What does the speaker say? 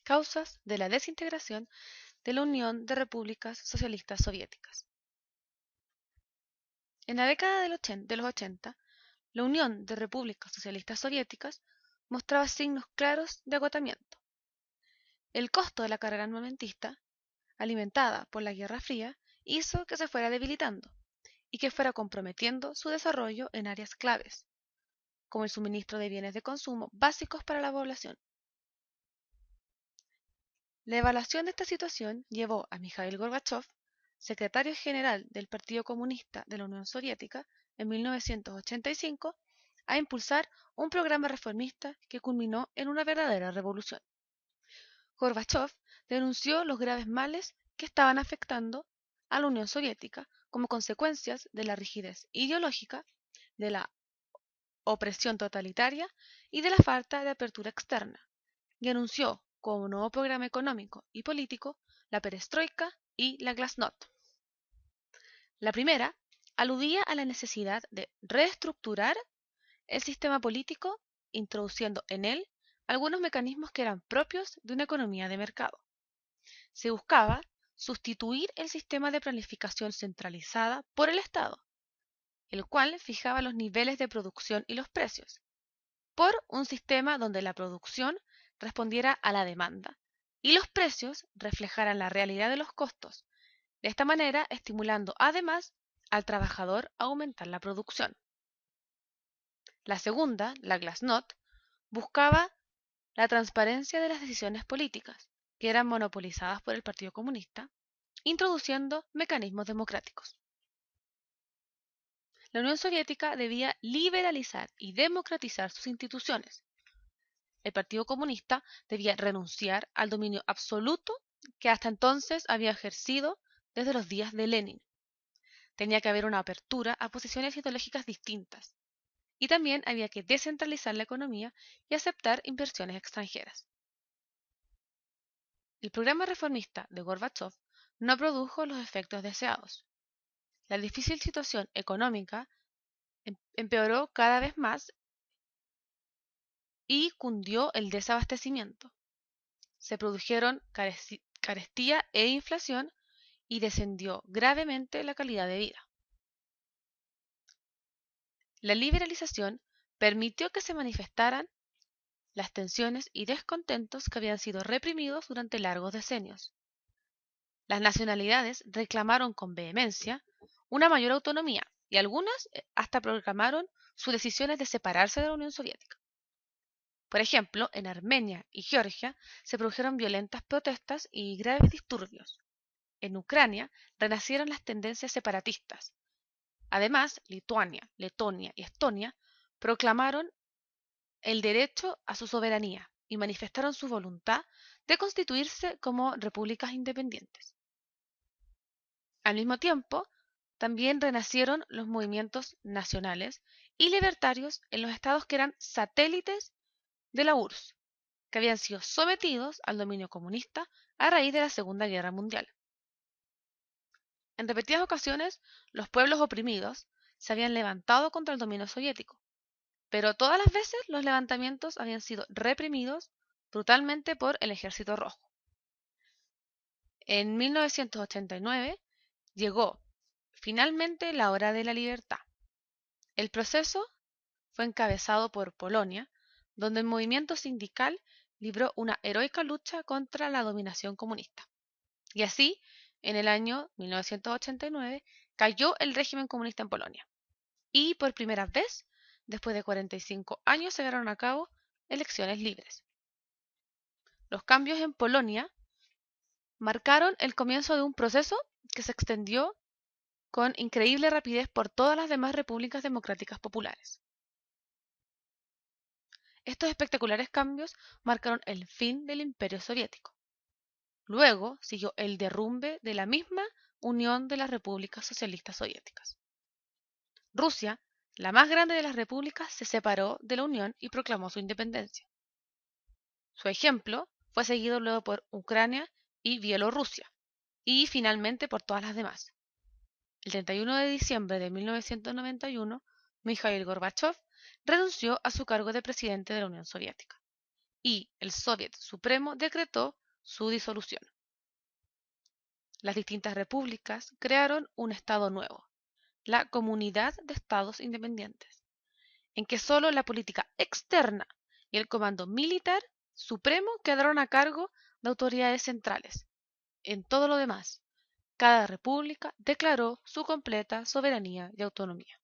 Causas de la desintegración de la Unión de Repúblicas Socialistas Soviéticas. En la década de los 80, la Unión de Repúblicas Socialistas Soviéticas mostraba signos claros de agotamiento. El costo de la carga armamentista, alimentada por la Guerra Fría, hizo que se fuera debilitando y que fuera comprometiendo su desarrollo en áreas claves, como el suministro de bienes de consumo básicos para la población. La evaluación de esta situación llevó a Mikhail Gorbachov, secretario general del Partido Comunista de la Unión Soviética, en 1985, a impulsar un programa reformista que culminó en una verdadera revolución. Gorbachov denunció los graves males que estaban afectando a la Unión Soviética como consecuencias de la rigidez ideológica, de la opresión totalitaria y de la falta de apertura externa, y anunció como nuevo programa económico y político la perestroika y la glasnost. La primera aludía a la necesidad de reestructurar el sistema político, introduciendo en él algunos mecanismos que eran propios de una economía de mercado. Se buscaba sustituir el sistema de planificación centralizada por el Estado, el cual fijaba los niveles de producción y los precios, por un sistema donde la producción respondiera a la demanda y los precios reflejaran la realidad de los costos, de esta manera estimulando además al trabajador a aumentar la producción. La segunda, la glasnost, buscaba la transparencia de las decisiones políticas, que eran monopolizadas por el Partido Comunista, introduciendo mecanismos democráticos. La Unión Soviética debía liberalizar y democratizar sus instituciones. El Partido Comunista debía renunciar al dominio absoluto que hasta entonces había ejercido desde los días de Lenin. Tenía que haber una apertura a posiciones ideológicas distintas, y también había que descentralizar la economía y aceptar inversiones extranjeras. El programa reformista de Gorbachov no produjo los efectos deseados. La difícil situación económica empeoró cada vez más y cundió el desabastecimiento. Se produjeron carestía e inflación y descendió gravemente la calidad de vida. La liberalización permitió que se manifestaran las tensiones y descontentos que habían sido reprimidos durante largos decenios. Las nacionalidades reclamaron con vehemencia una mayor autonomía y algunas hasta proclamaron sus decisiones de separarse de la Unión Soviética. Por ejemplo, en Armenia y Georgia se produjeron violentas protestas y graves disturbios. En Ucrania renacieron las tendencias separatistas. Además, Lituania, Letonia y Estonia proclamaron el derecho a su soberanía y manifestaron su voluntad de constituirse como repúblicas independientes. Al mismo tiempo, también renacieron los movimientos nacionales y libertarios en los estados que eran satélites de la URSS, que habían sido sometidos al dominio comunista a raíz de la Segunda Guerra Mundial. En repetidas ocasiones, los pueblos oprimidos se habían levantado contra el dominio soviético, pero todas las veces los levantamientos habían sido reprimidos brutalmente por el Ejército Rojo. En 1989 llegó finalmente la hora de la libertad. El proceso fue encabezado por Polonia, donde el movimiento sindical libró una heroica lucha contra la dominación comunista. Y así, en el año 1989, cayó el régimen comunista en Polonia. Y por primera vez, después de 45 años, se llevaron a cabo elecciones libres. Los cambios en Polonia marcaron el comienzo de un proceso que se extendió con increíble rapidez por todas las demás repúblicas democráticas populares. Estos espectaculares cambios marcaron el fin del Imperio Soviético. Luego siguió el derrumbe de la misma Unión de las Repúblicas Socialistas Soviéticas. Rusia, la más grande de las repúblicas, se separó de la Unión y proclamó su independencia. Su ejemplo fue seguido luego por Ucrania y Bielorrusia, y finalmente por todas las demás. El 31 de diciembre de 1991, Mikhail Gorbachov renunció a su cargo de presidente de la Unión Soviética. y el Soviet Supremo decretó su disolución. Las distintas repúblicas crearon un Estado nuevo, la Comunidad de Estados Independientes, en que solo la política externa y el comando militar supremo quedaron a cargo de autoridades centrales. En todo lo demás, cada república declaró su completa soberanía y autonomía.